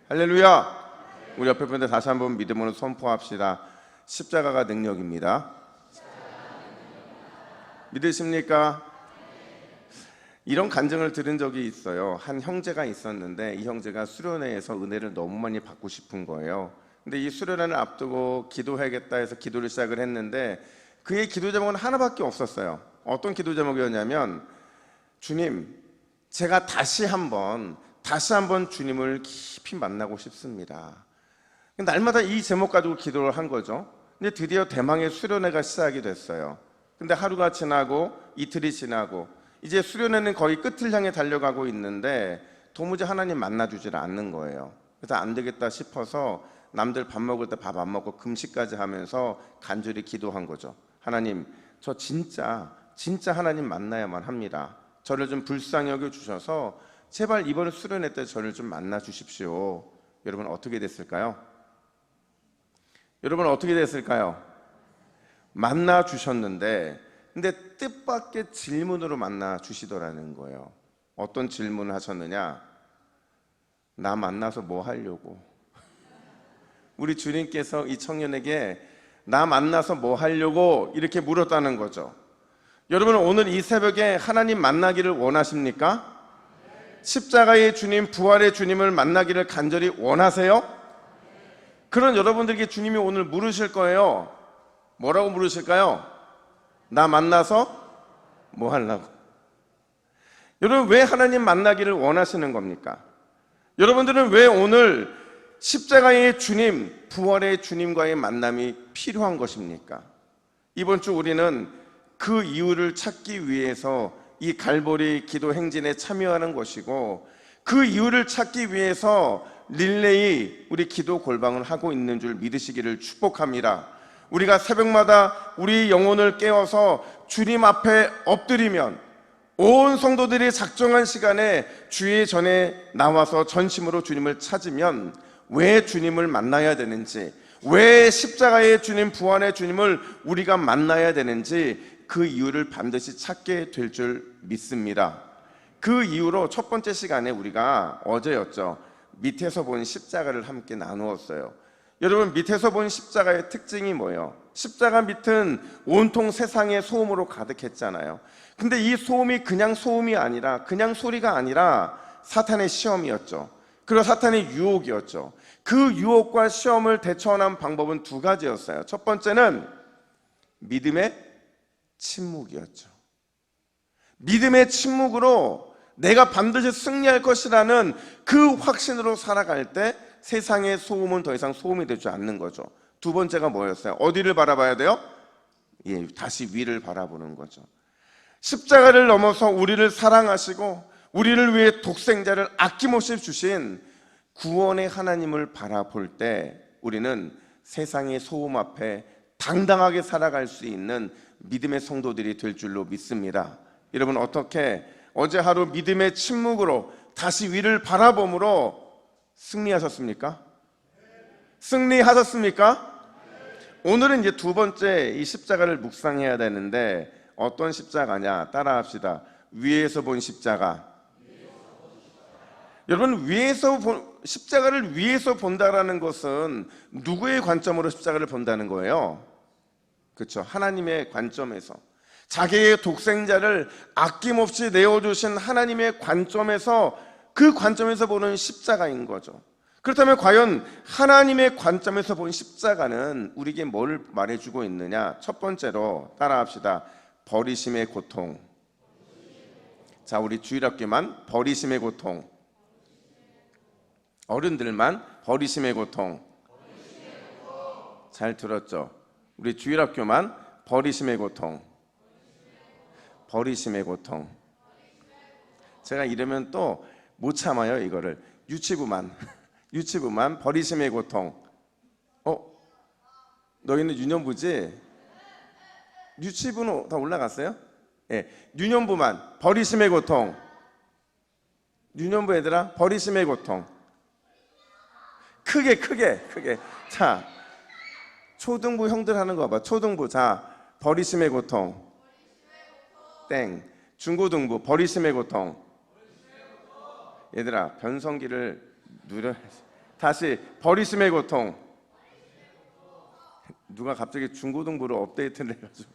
할렐루야. 우리 옆에 분들 다시 한번 믿음으로 선포합시다. 십자가가 능력입니다. 믿으십니까? 이런 간증을 들은 적이 있어요. 한 형제가 있었는데 이 형제가 수련회에서 은혜를 너무 많이 받고 싶은 거예요. 근데 이 수련회를 앞두고 기도해야겠다 해서 기도를 시작을 했는데 그의 기도 제목은 하나밖에 없었어요. 어떤 기도 제목이었냐면, 주님, 제가 다시 한번 주님을 깊이 만나고 싶습니다. 날마다 이 제목 가지고 기도를 한 거죠. 근데 드디어 대망의 수련회가 시작이 됐어요. 근데 하루가 지나고 이틀이 지나고 이제 수련회는 거의 끝을 향해 달려가고 있는데 도무지 하나님 만나주질 않는 거예요. 그래서 안 되겠다 싶어서 남들 밥 먹을 때 밥 안 먹고 금식까지 하면서 간절히 기도한 거죠. 하나님, 저 진짜 하나님 만나야만 합니다. 저를 좀 불쌍히 여겨주셔서 제발 이번 수련회 때 저를 좀 만나 주십시오. 여러분 어떻게 됐을까요? 만나 주셨는데, 근데 뜻밖의 질문으로 만나 주시더라는 거예요. 어떤 질문을 하셨느냐? 나 만나서 뭐 하려고? 우리 주님께서 이 청년에게 나 만나서 뭐 하려고 이렇게 물었다는 거죠. 여러분, 오늘 이 새벽에 하나님 만나기를 원하십니까? 십자가의 주님, 부활의 주님을 만나기를 간절히 원하세요? 그런 여러분들에게 주님이 오늘 물으실 거예요. 뭐라고 물으실까요? 나 만나서 뭐 하려고? 여러분, 왜 하나님 만나기를 원하시는 겁니까? 여러분들은 왜 오늘 십자가의 주님, 부활의 주님과의 만남이 필요한 것입니까? 이번 주 우리는 그 이유를 찾기 위해서 이 갈보리 기도 행진에 참여하는 것이고, 그 이유를 찾기 위해서 릴레이 우리 기도 골방을 하고 있는 줄 믿으시기를 축복합니다. 우리가 새벽마다 우리 영혼을 깨워서 주님 앞에 엎드리면 온 성도들이 작정한 시간에 주의 전에 나와서 전심으로 주님을 찾으면 왜 주님을 만나야 되는지, 왜 십자가의 주님, 부활의 주님을 우리가 만나야 되는지 그 이유를 반드시 찾게 될 줄 믿습니다. 그 이유로 첫 번째 시간에 우리가 어제였죠. 밑에서 본 십자가를 함께 나누었어요. 여러분, 밑에서 본 십자가의 특징이 뭐예요? 십자가 밑은 온통 세상의 소음으로 가득했잖아요. 근데 이 소음이 그냥 소음이 아니라, 그냥 소리가 아니라 사탄의 시험이었죠. 그리고 사탄의 유혹이었죠. 그 유혹과 시험을 대처하는 방법은 두 가지였어요. 첫 번째는 믿음의 침묵이었죠. 믿음의 침묵으로 내가 반드시 승리할 것이라는 그 확신으로 살아갈 때 세상의 소음은 더 이상 소음이 되지 않는 거죠. 두 번째가 뭐였어요? 어디를 바라봐야 돼요? 다시 위를 바라보는 거죠. 십자가를 넘어서 우리를 사랑하시고 우리를 위해 독생자를 아낌없이 주신 구원의 하나님을 바라볼 때 우리는 세상의 소음 앞에 당당하게 살아갈 수 있는 믿음의 성도들이 될 줄로 믿습니다. 여러분, 어떻게 어제 하루 믿음의 침묵으로 다시 위를 바라봄으로 승리하셨습니까? 오늘은 이제 두 번째 이 십자가를 묵상해야 되는데, 어떤 십자가냐? 따라합시다. 위에서 본 십자가. 여러분, 십자가를 위에서 본다라는 것은 누구의 관점으로 십자가를 본다는 거예요? 그렇죠. 하나님의 관점에서, 자기의 독생자를 아낌없이 내어주신 하나님의 관점에서, 그 관점에서 보는 십자가인 거죠. 그렇다면 과연 하나님의 관점에서 본 십자가는 우리에게 뭘 말해주고 있느냐? 첫 번째로 따라합시다. 버리심의 고통. 자, 우리 주일학교만 버리심의 고통. 어른들만 버리심의 고통. 잘 들었죠? 우리 주일학교만 버리심의 고통. 버리심의 고통. 제가 이러면 또 못 참아요. 이거를 유치부만 버리심의 고통. 너희는 유년부지? 유치부는 다 올라갔어요? 유년부만 버리심의 고통. 유년부 애들아, 버리심의 고통. 크게. 자, 초등부 형들 하는 거 봐. 초등부. 자, 버리심의 고통. 땡. 중고등부 버리심의 고통. 얘들아, 변성기를 다시 버리심의 고통. 누가 갑자기 중고등부로 업데이트를 해가지고.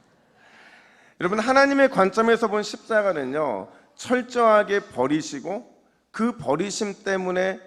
여러분, 하나님의 관점에서 본 십자가는요, 철저하게 버리시고 그 버리심 때문에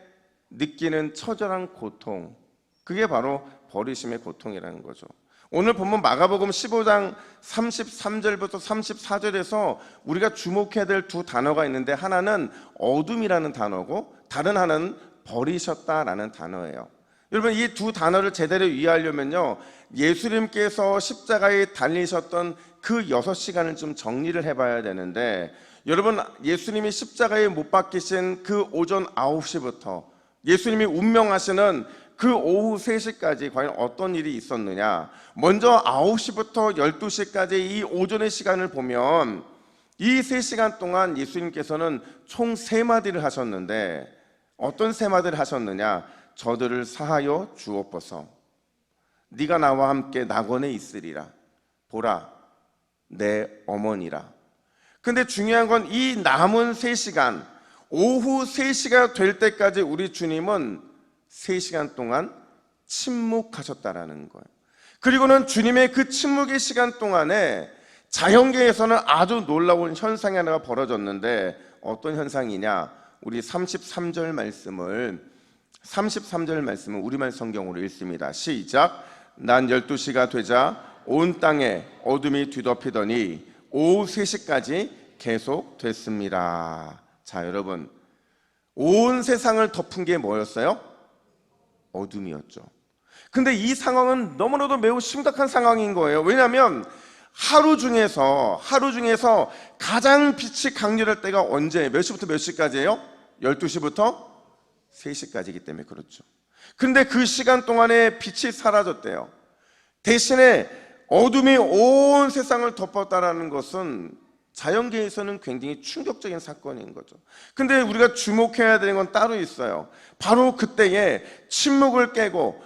느끼는 처절한 고통, 그게 바로 버리심의 고통이라는 거죠. 오늘 본문 마가복음 15장 33절부터 34절에서 우리가 주목해야 될 두 단어가 있는데, 하나는 어둠이라는 단어고 다른 하나는 버리셨다라는 단어예요. 여러분, 이 두 단어를 제대로 이해하려면요, 예수님께서 십자가에 달리셨던 그 6시간을 좀 정리를 해봐야 되는데, 여러분, 예수님이 십자가에 못 박히신 그 오전 9시부터 예수님이 운명하시는 그 오후 3시까지 과연 어떤 일이 있었느냐. 먼저 9시부터 12시까지 이 오전의 시간을 보면 이 3시간 동안 예수님께서는 총 3마디를 하셨는데, 어떤 3마디를 하셨느냐. 저들을 사하여 주옵소서. 네가 나와 함께 낙원에 있으리라. 보라, 내 어머니라. 근데 중요한 건 이 남은 3시간, 오후 3시가 될 때까지 우리 주님은 3시간 동안 침묵하셨다라는 거예요. 그리고는 주님의 그 침묵의 시간 동안에 자연계에서는 아주 놀라운 현상이 하나가 벌어졌는데, 어떤 현상이냐. 우리 33절 말씀을 우리말 성경으로 읽습니다. 시작. 난 12시가 되자 온 땅에 어둠이 뒤덮이더니 오후 3시까지 계속됐습니다. 자, 여러분, 온 세상을 덮은 게 뭐였어요? 어둠이었죠. 근데 이 상황은 너무나도 매우 심각한 상황인 거예요. 왜냐하면 하루 중에서 가장 빛이 강렬할 때가 언제, 몇 시부터 몇 시까지예요? 12시부터 3시까지이기 때문에 그렇죠. 근데 그 시간 동안에 빛이 사라졌대요. 대신에 어둠이 온 세상을 덮었다는 것은 자연계에서는 굉장히 충격적인 사건인 거죠. 근데 우리가 주목해야 되는 건 따로 있어요. 바로 그때에 침묵을 깨고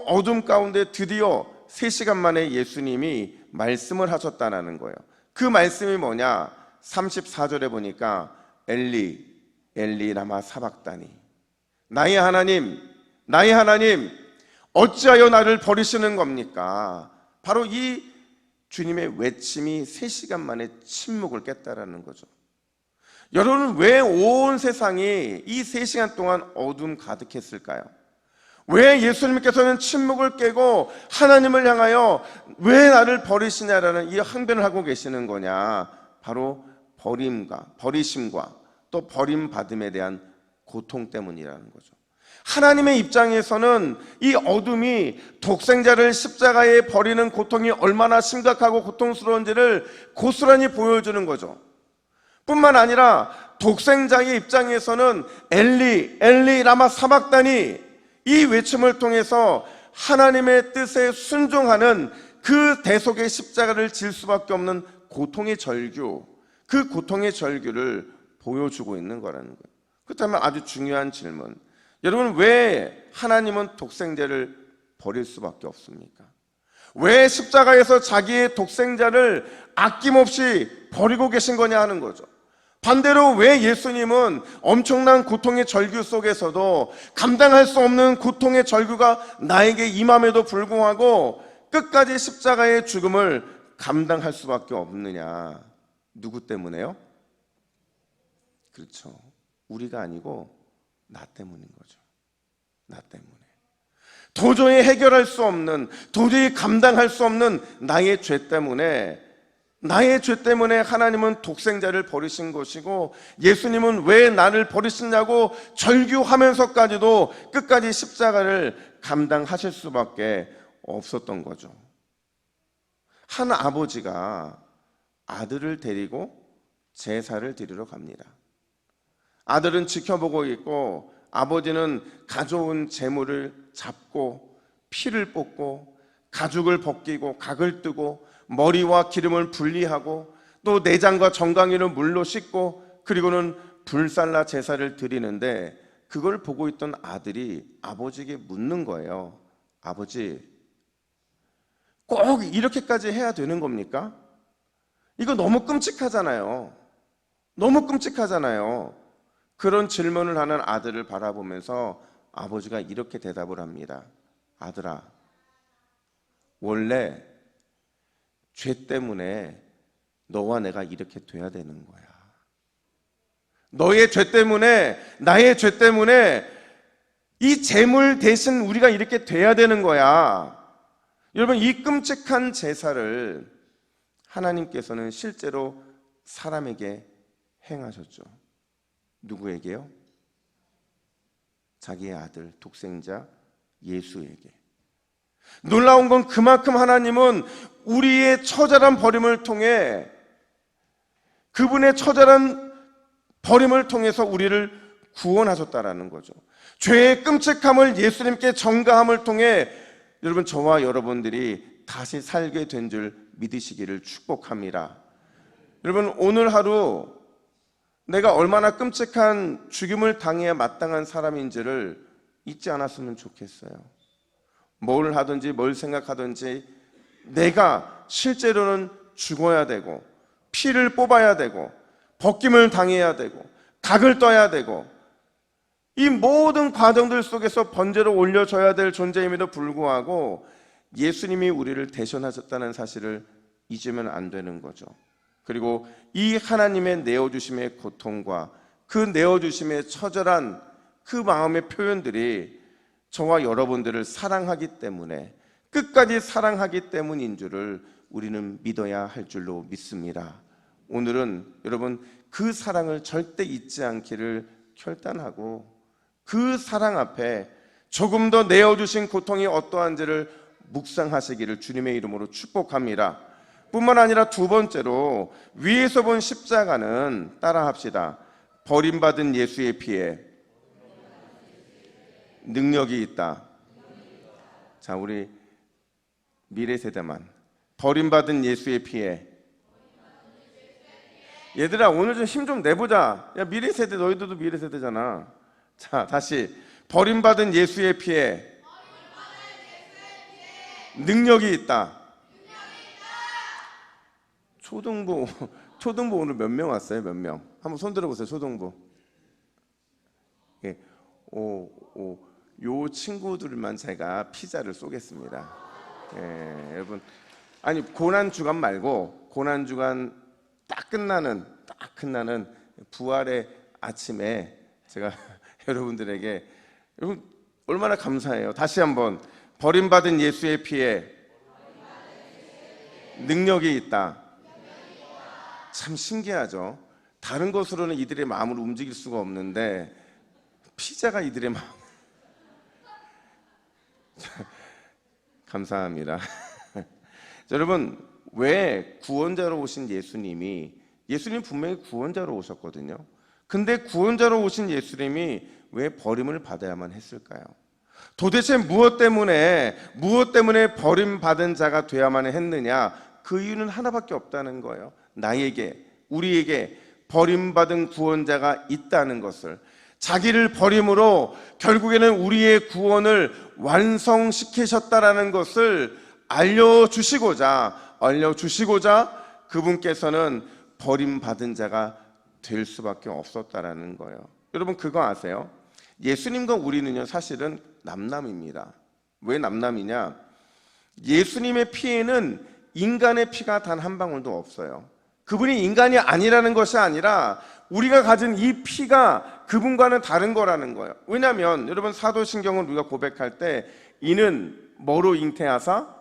어둠 가운데 드디어 3시간 만에 예수님이 말씀을 하셨다는 거예요. 그 말씀이 뭐냐. 34절에 보니까 엘리 엘리 라마 사박다니, 나의 하나님 어찌하여 나를 버리시는 겁니까? 바로 이 주님의 외침이 3시간 만에 침묵을 깼다라는 거죠. 여러분, 왜 온 세상이 이 3시간 동안 어둠 가득했을까요? 왜 예수님께서는 침묵을 깨고 하나님을 향하여 왜 나를 버리시냐라는 이 항변을 하고 계시는 거냐? 바로 버리심과 또 버림받음에 대한 고통 때문이라는 거죠. 하나님의 입장에서는 이 어둠이 독생자를 십자가에 버리는 고통이 얼마나 심각하고 고통스러운지를 고스란히 보여주는 거죠. 뿐만 아니라 독생자의 입장에서는 엘리 엘리 라마 사박다니, 이 외침을 통해서 하나님의 뜻에 순종하는 그 대속의 십자가를 질 수밖에 없는 고통의 절규, 그 고통의 절규를 보여주고 있는 거라는 거예요. 그렇다면 아주 중요한 질문, 여러분, 왜 하나님은 독생자를 버릴 수밖에 없습니까? 왜 십자가에서 자기의 독생자를 아낌없이 버리고 계신 거냐 하는 거죠. 반대로 왜 예수님은 엄청난 고통의 절규 속에서도 감당할 수 없는 고통의 절규가 나에게 임함에도 불구하고 끝까지 십자가의 죽음을 감당할 수밖에 없느냐? 누구 때문에요? 그렇죠. 우리가 아니고 나 때문인 거죠. 나 때문에. 도저히 해결할 수 없는, 도저히 감당할 수 없는 나의 죄 때문에 하나님은 독생자를 버리신 것이고, 예수님은 왜 나를 버리시냐고 절규하면서까지도 끝까지 십자가를 감당하실 수밖에 없었던 거죠. 한 아버지가 아들을 데리고 제사를 드리러 갑니다. 아들은 지켜보고 있고 아버지는 가져온 제물을 잡고 피를 뽑고 가죽을 벗기고 각을 뜨고 머리와 기름을 분리하고 또 내장과 정강이를 물로 씻고 그리고는 불살라 제사를 드리는데, 그걸 보고 있던 아들이 아버지에게 묻는 거예요. 아버지, 꼭 이렇게까지 해야 되는 겁니까? 이거 너무 끔찍하잖아요. 너무 끔찍하잖아요. 그런 질문을 하는 아들을 바라보면서 아버지가 이렇게 대답을 합니다. 아들아, 원래 죄 때문에 너와 내가 이렇게 돼야 되는 거야. 너의 죄 때문에, 나의 죄 때문에 이 재물 대신 우리가 이렇게 돼야 되는 거야. 여러분, 이 끔찍한 제사를 하나님께서는 실제로 사람에게 행하셨죠. 누구에게요? 자기의 아들, 독생자 예수에게. 놀라운 건 그만큼 하나님은 우리의 처절한 버림을 통해, 그분의 처절한 버림을 통해서 우리를 구원하셨다라는 거죠. 죄의 끔찍함을 예수님께 전가함을 통해 여러분, 저와 여러분들이 다시 살게 된 줄 믿으시기를 축복합니다. 여러분, 오늘 하루 내가 얼마나 끔찍한 죽임을 당해야 마땅한 사람인지를 잊지 않았으면 좋겠어요. 뭘 하든지 뭘 생각하든지 내가 실제로는 죽어야 되고, 피를 뽑아야 되고, 벗김을 당해야 되고, 각을 떠야 되고, 이 모든 과정들 속에서 번제로 올려져야 될 존재임에도 불구하고 예수님이 우리를 대신하셨다는 사실을 잊으면 안 되는 거죠. 그리고 이 하나님의 내어주심의 고통과 그 내어주심의 처절한 그 마음의 표현들이 저와 여러분들을 사랑하기 때문에, 끝까지 사랑하기 때문인 줄을 우리는 믿어야 할 줄로 믿습니다. 오늘은 여러분, 그 사랑을 절대 잊지 않기를 결단하고, 그 사랑 앞에 조금 더 내어주신 고통이 어떠한지를 묵상하시기를 주님의 이름으로 축복합니다. 뿐만 아니라 두 번째로, 위에서 본 십자가는 따라합시다. 버림받은 예수의 피에 능력이 있다. 자, 우리 미래 세대만, 버림받은 예수의 피에. 얘들아, 오늘 좀 힘 좀 내보자. 야, 미래 세대, 너희들도 미래 세대잖아. 자, 다시. 버림받은 예수의 피에 능력이 있다. 초등부 오늘 몇 명 왔어요? 몇 명? 한번 손 들어보세요. 초등부. 예, 요 친구들만 제가 피자를 쏘겠습니다. 예, 여러분, 아니 고난 주간 말고, 고난 주간 딱 끝나는 부활의 아침에 제가 여러분들에게, 여러분 얼마나 감사해요. 다시 한번, 버림받은 예수의 피에 능력이 있다. 참 신기하죠. 다른 것으로는 이들의 마음을 움직일 수가 없는데 피자가 이들의 마음. 감사합니다. 여러분, 왜 구원자로 오신 예수님 분명히 구원자로 오셨거든요. 근데 구원자로 오신 예수님이 왜 버림을 받아야만 했을까요? 도대체 무엇 때문에 버림받은 자가 되어야만 했느냐? 그 이유는 하나밖에 없다는 거예요. 나에게, 우리에게 버림받은 구원자가 있다는 것을, 자기를 버림으로 결국에는 우리의 구원을 완성시키셨다라는 것을 알려주시고자 그분께서는 버림받은 자가 될 수밖에 없었다라는 거예요. 여러분, 그거 아세요? 예수님과 우리는요, 사실은 남남입니다. 왜 남남이냐? 예수님의 피에는 인간의 피가 단 한 방울도 없어요. 그분이 인간이 아니라는 것이 아니라 우리가 가진 이 피가 그분과는 다른 거라는 거예요. 왜냐하면 여러분, 사도신경은 우리가 고백할 때 이는 뭐로 잉태하사?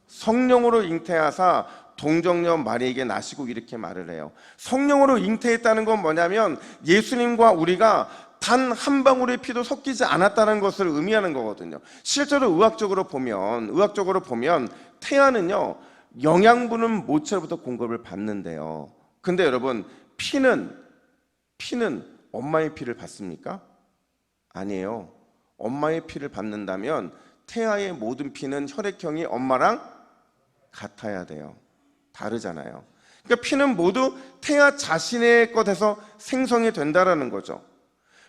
성령으로 잉태하사 동정녀 마리에게 나시고, 이렇게 말을 해요. 성령으로 잉태했다는 건 뭐냐면 예수님과 우리가 단 한 방울의 피도 섞이지 않았다는 것을 의미하는 거거든요. 실제로 의학적으로 보면 태아는요, 영양분은 모체로부터 공급을 받는데요. 근데 여러분, 피는 엄마의 피를 받습니까? 아니에요. 엄마의 피를 받는다면 태아의 모든 피는 혈액형이 엄마랑 같아야 돼요. 다르잖아요. 그러니까 피는 모두 태아 자신의 것에서 생성이 된다라는 거죠.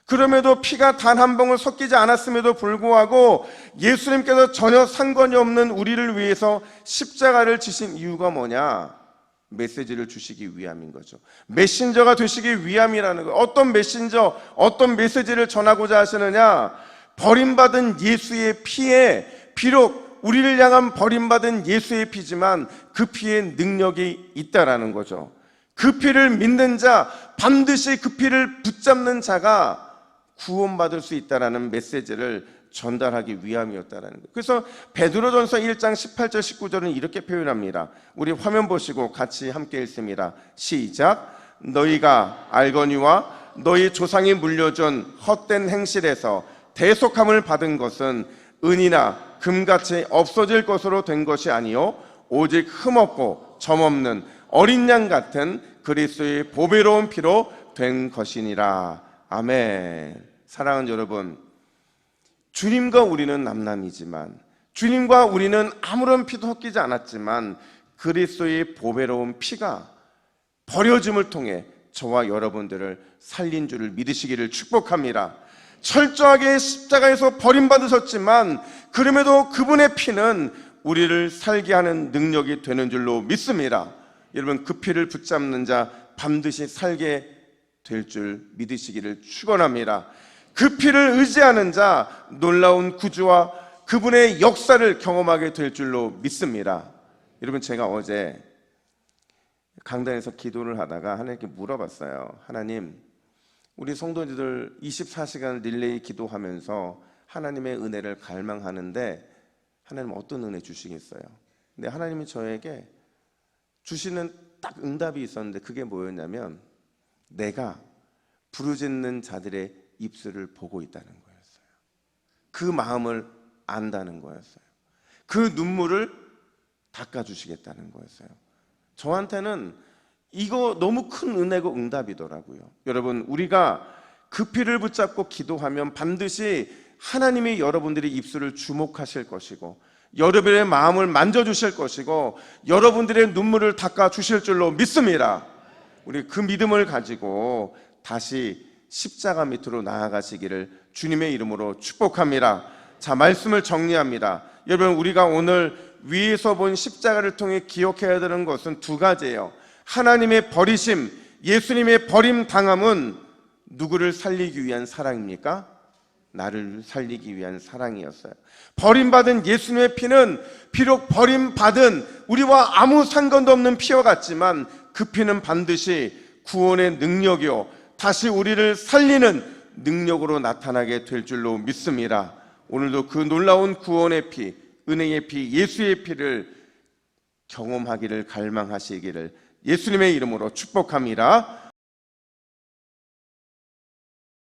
그럼에도 피가 단 한 방울 섞이지 않았음에도 불구하고 예수님께서 전혀 상관이 없는 우리를 위해서 십자가를 지신 이유가 뭐냐? 메시지를 주시기 위함인 거죠. 메신저가 되시기 위함이라는 거예요. 어떤 메신저, 어떤 메시지를 전하고자 하시느냐? 버림받은 예수의 피에, 비록 우리를 향한 버림받은 예수의 피지만 그 피에 능력이 있다라는 거죠. 그 피를 믿는 자, 반드시 그 피를 붙잡는 자가 구원받을 수 있다라는 메시지를 전달하기 위함이었다라는 거예요. 그래서 베드로전서 1장 18절 19절은 이렇게 표현합니다. 우리 화면 보시고 같이 함께 읽습니다. 시작. 너희가 알거니와 너희 조상이 물려준 헛된 행실에서 대속함을 받은 것은 은이나 금같이 없어질 것으로 된 것이 아니요 오직 흠없고 점없는 어린 양 같은 그리스도의 보배로운 피로 된 것이니라. 아멘. 사랑하는 여러분, 주님과 우리는 남남이지만, 주님과 우리는 아무런 피도 섞이지 않았지만 그리스도의 보배로운 피가 버려짐을 통해 저와 여러분들을 살린 줄을 믿으시기를 축복합니다. 철저하게 십자가에서 버림받으셨지만 그럼에도 그분의 피는 우리를 살게 하는 능력이 되는 줄로 믿습니다. 여러분, 그 피를 붙잡는 자 반드시 살게 될 줄 믿으시기를 축원합니다. 그 피를 의지하는 자 놀라운 구주와 그분의 역사를 경험하게 될 줄로 믿습니다. 여러분, 제가 어제 강단에서 기도를 하다가 하나님께 물어봤어요. 하나님, 우리 성도님들 24시간 릴레이 기도하면서 하나님의 은혜를 갈망하는데 하나님 어떤 은혜 주시겠어요? 근데 하나님이 저에게 주시는 딱 응답이 있었는데 그게 뭐였냐면 내가 부르짖는 자들의 입술을 보고 있다는 거였어요. 그 마음을 안다는 거였어요. 그 눈물을 닦아주시겠다는 거였어요. 저한테는 이거 너무 큰 은혜고 응답이더라고요. 여러분, 우리가 그 피를 붙잡고 기도하면 반드시 하나님이 여러분들의 입술을 주목하실 것이고 여러분의 마음을 만져주실 것이고 여러분들의 눈물을 닦아주실 줄로 믿습니다. 우리 그 믿음을 가지고 다시 십자가 밑으로 나아가시기를 주님의 이름으로 축복합니다. 자, 말씀을 정리합니다. 여러분, 우리가 오늘 위에서 본 십자가를 통해 기억해야 되는 것은 두 가지예요. 하나님의 버리심, 예수님의 버림당함은 누구를 살리기 위한 사랑입니까? 나를 살리기 위한 사랑이었어요. 버림받은 예수님의 피는 비록 버림받은 우리와 아무 상관도 없는 피와 같지만 그 피는 반드시 구원의 능력이요 다시 우리를 살리는 능력으로 나타나게 될 줄로 믿습니다. 오늘도 그 놀라운 구원의 피, 은혜의 피, 예수의 피를 경험하기를 갈망하시기를 예수님의 이름으로 축복합니다.